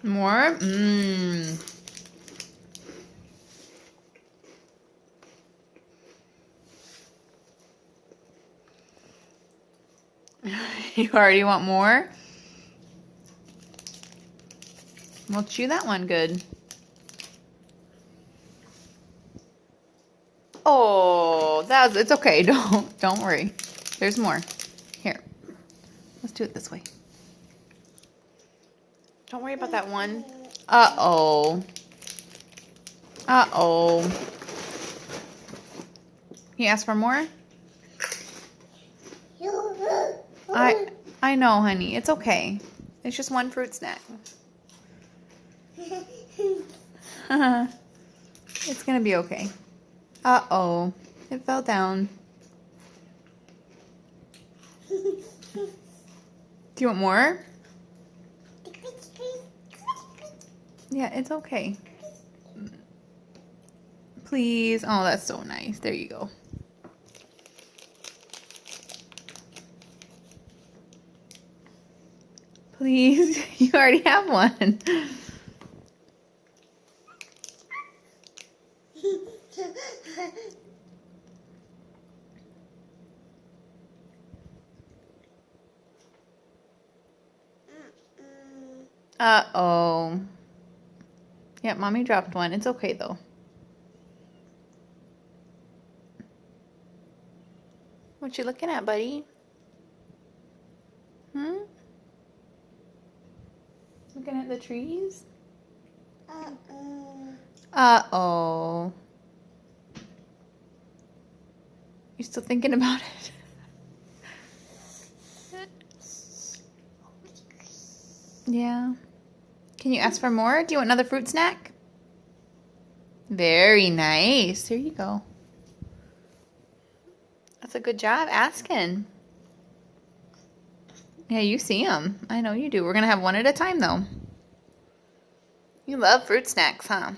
More? Mmm. You already want more? Well, chew that one good. Oh, it's okay. Don't worry. There's more. Here. Let's do it this way. Don't worry about that one. Uh-oh. Uh-oh. You ask for more? I know, honey. It's okay. It's just one fruit snack. It's gonna be okay. Uh-oh. It fell down. Do you want more? Yeah, it's okay. Please. Oh, that's so nice. There you go. Please. You already have one. Uh-oh. Yeah, Mommy dropped one. It's okay, though. What you looking at, buddy? Looking at the trees? Uh-oh. You still thinking about it? Yeah. Can you ask for more? Do you want another fruit snack? Very nice. There you go. That's a good job asking. Yeah, you see them. I know you do. We're going to have one at a time, though. You love fruit snacks, huh?